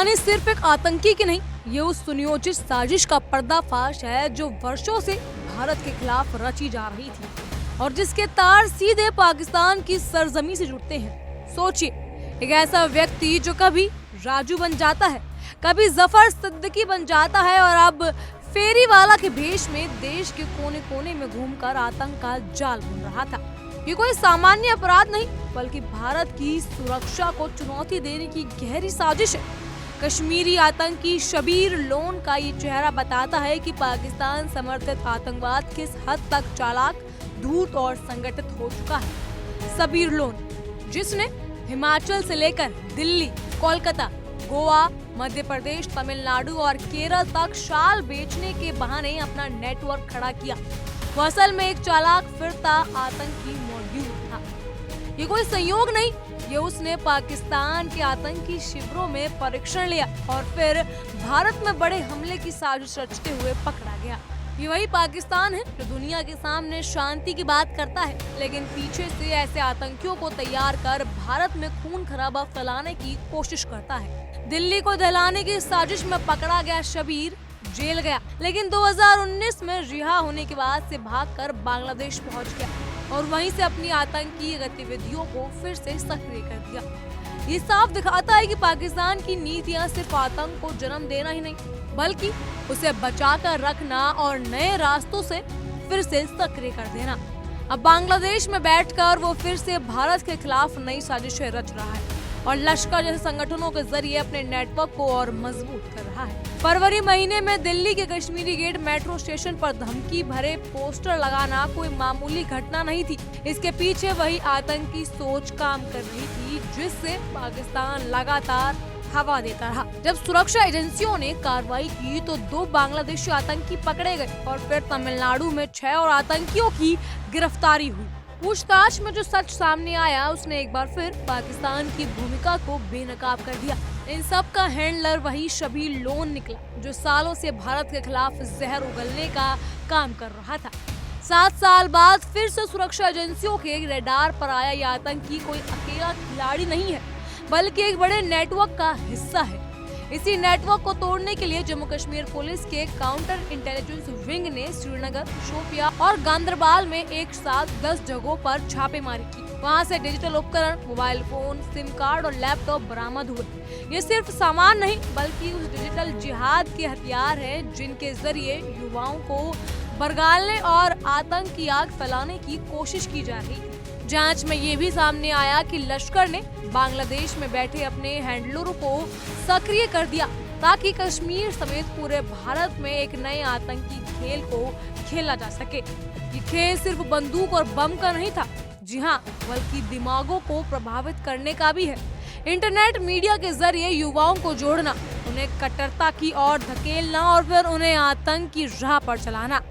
कहानी सिर्फ एक आतंकी की नहीं, ये उस सुनियोजित साजिश का पर्दाफाश है जो वर्षों से भारत के खिलाफ रची जा रही थी और जिसके तार सीधे पाकिस्तान की सरजमी से जुड़ते हैं। सोचिए, एक ऐसा व्यक्ति जो कभी राजू बन जाता है, कभी जफर सिद्दीकी बन जाता है और अब फेरीवाला के भेष में देश के कोने कोने में घूमकर आतंक का जाल बुन रहा था। ये कोई सामान्य अपराध नहीं, बल्कि भारत की सुरक्षा को चुनौती देने की गहरी साजिश है। कश्मीरी आतंकी शबीर लोन का ये चेहरा बताता है कि पाकिस्तान समर्थित आतंकवाद किस हद तक चालाक, धूर्त और संगठित हो चुका है। शबीर लोन, जिसने हिमाचल से लेकर दिल्ली, कोलकाता, गोवा, मध्य प्रदेश, तमिलनाडु और केरल तक शाल बेचने के बहाने अपना नेटवर्क खड़ा किया, वो असल में एक चालाक फिरता आतंकी मॉड्यूल था। ये कोई संयोग नहीं, ये उसने पाकिस्तान के आतंकी शिविरों में परीक्षण लिया और फिर भारत में बड़े हमले की साजिश रचते हुए पकड़ा गया। ये वही पाकिस्तान है जो दुनिया के सामने शांति की बात करता है, लेकिन पीछे से ऐसे आतंकियों को तैयार कर भारत में खून खराबा फैलाने की कोशिश करता है। दिल्ली को दहलाने की साजिश में पकड़ा गया शबीर जेल गया, लेकिन 2019 में रिहा होने के बाद से भागकर बांग्लादेश पहुंच गया और वहीं से अपनी आतंकी गतिविधियों को फिर से सक्रिय कर दिया। ये साफ दिखाता है कि पाकिस्तान की नीतियां सिर्फ आतंक को जन्म देना ही नहीं, बल्कि उसे बचाकर रखना और नए रास्तों से फिर से सक्रिय कर देना। अब बांग्लादेश में बैठकर वो फिर से भारत के खिलाफ नई साजिशें रच रहा है और लश्कर जैसे संगठनों के जरिए अपने नेटवर्क को और मजबूत कर रहा है। फरवरी महीने में दिल्ली के कश्मीरी गेट मेट्रो स्टेशन पर धमकी भरे पोस्टर लगाना कोई मामूली घटना नहीं थी। इसके पीछे वही आतंकी सोच काम कर रही थी जिससे पाकिस्तान लगातार हवा देता रहा। जब सुरक्षा एजेंसियों ने कार्रवाई की तो 2 बांग्लादेशी आतंकी पकड़े गए और फिर तमिलनाडु में 6 और आतंकियों की गिरफ्तारी हुई। पूछताछ में जो सच सामने आया उसने एक बार फिर पाकिस्तान की भूमिका को बेनकाब कर दिया। इन सब का हैंडलर वही शबीर लोन निकला जो सालों से भारत के खिलाफ जहर उगलने का काम कर रहा था। 7 साल बाद फिर से सुरक्षा एजेंसियों के रडार पर आया ये आतंकी कोई अकेला खिलाड़ी नहीं है, बल्कि एक बड़े नेटवर्क का हिस्सा है। इसी नेटवर्क को तोड़ने के लिए जम्मू कश्मीर पुलिस के काउंटर इंटेलिजेंस विंग ने श्रीनगर, शोपिया और गांदरबाल में एक साथ 10 जगहों पर छापेमारी की। वहां से डिजिटल उपकरण, मोबाइल फोन, सिम कार्ड और लैपटॉप बरामद हुए। ये सिर्फ सामान नहीं, बल्कि उस डिजिटल जिहाद के हथियार हैं जिनके जरिए युवाओं को बरगालने और आतंक की आग फैलाने की कोशिश की जा रही है। जांच में ये भी सामने आया कि लश्कर ने बांग्लादेश में बैठे अपने हैंडलरों को सक्रिय कर दिया ताकि कश्मीर समेत पूरे भारत में एक नए आतंकी खेल को खेला जा सके। ये खेल सिर्फ बंदूक और बम का नहीं था, जी हाँ, बल्कि दिमागों को प्रभावित करने का भी है। इंटरनेट मीडिया के जरिए युवाओं को जोड़ना, उन्हें कट्टरता की ओर धकेलना और फिर उन्हें आतंक की राह पर चलाना,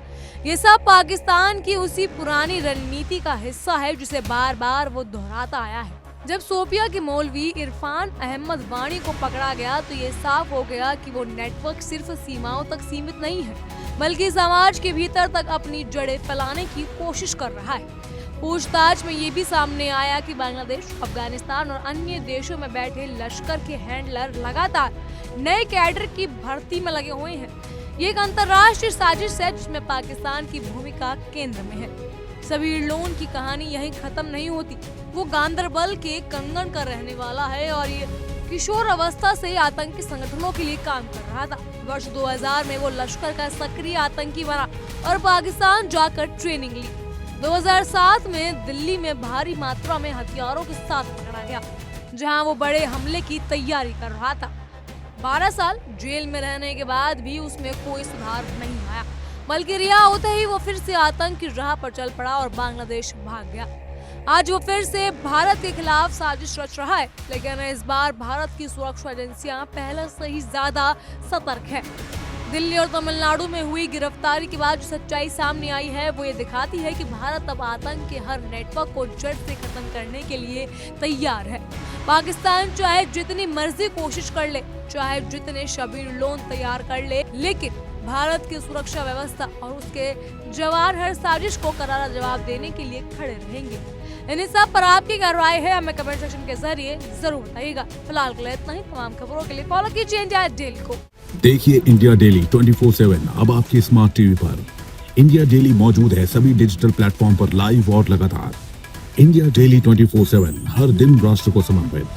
ये सब पाकिस्तान की उसी पुरानी रणनीति का हिस्सा है जिसे बार बार वो दोहराता आया है। जब शोपिया के मौलवी इरफान अहमद वाणी को पकड़ा गया तो ये साफ हो गया कि वो नेटवर्क सिर्फ सीमाओं तक सीमित नहीं है, बल्कि समाज के भीतर तक अपनी जड़ें फैलाने की कोशिश कर रहा है। पूछताछ में ये भी सामने आया कि बांग्लादेश, अफगानिस्तान और अन्य देशों में बैठे लश्कर के हैंडलर लगातार नए कैडर की भर्ती में लगे हुए हैं। ये एक अंतर्राष्ट्रीय साजिश है जिसमें पाकिस्तान की भूमिका केंद्र में है। शबीर लोन की कहानी यहीं खत्म नहीं होती। वो गांदरबल के कंगन का रहने वाला है और ये किशोर अवस्था से आतंकी संगठनों के लिए काम कर रहा था। वर्ष 2000 में वो लश्कर का सक्रिय आतंकी बना और पाकिस्तान जाकर ट्रेनिंग ली। 2007 में दिल्ली में भारी मात्रा में हथियारों के साथ पकड़ा गया, जहां वो बड़े हमले की तैयारी कर रहा था। 12 साल जेल में रहने के बाद भी उसमें कोई सुधार नहीं आया, बल्कि रिहा होते ही वो फिर से आतंक की राह पर चल पड़ा और बांग्लादेश भाग गया। आज वो फिर से भारत के खिलाफ साजिश रच रहा है, लेकिन इस बार भारत की सुरक्षा एजेंसियां पहले से ही ज्यादा सतर्क है। दिल्ली और तमिलनाडु में हुई गिरफ्तारी के बाद जो सच्चाई सामने आई है वो ये दिखाती है कि भारत अब आतंक के हर नेटवर्क को जड़ से खत्म करने के लिए तैयार है। पाकिस्तान चाहे जितनी मर्जी कोशिश कर ले, चाहे जितने शबीर लोन तैयार कर ले, लेकिन भारत की सुरक्षा व्यवस्था और उसके जवान हर साजिश को करारा जवाब देने के लिए खड़े रहेंगे। इन सब पर आपकी क्या राय है, हमें कमेंट सेक्शन के जरिए जरूर बताइएगा। फिलहाल के लिए इतना ही। तमाम खबरों के लिए फॉलो कीजिए इंडिया डेली को। देखिए इंडिया डेली 24/7 अब आपकी स्मार्ट टीवी पर। इंडिया डेली मौजूद है सभी डिजिटल प्लेटफॉर्म पर लाइव और लगातार। इंडिया डेली 24/7 हर दिन राष्ट्र को समर्पित।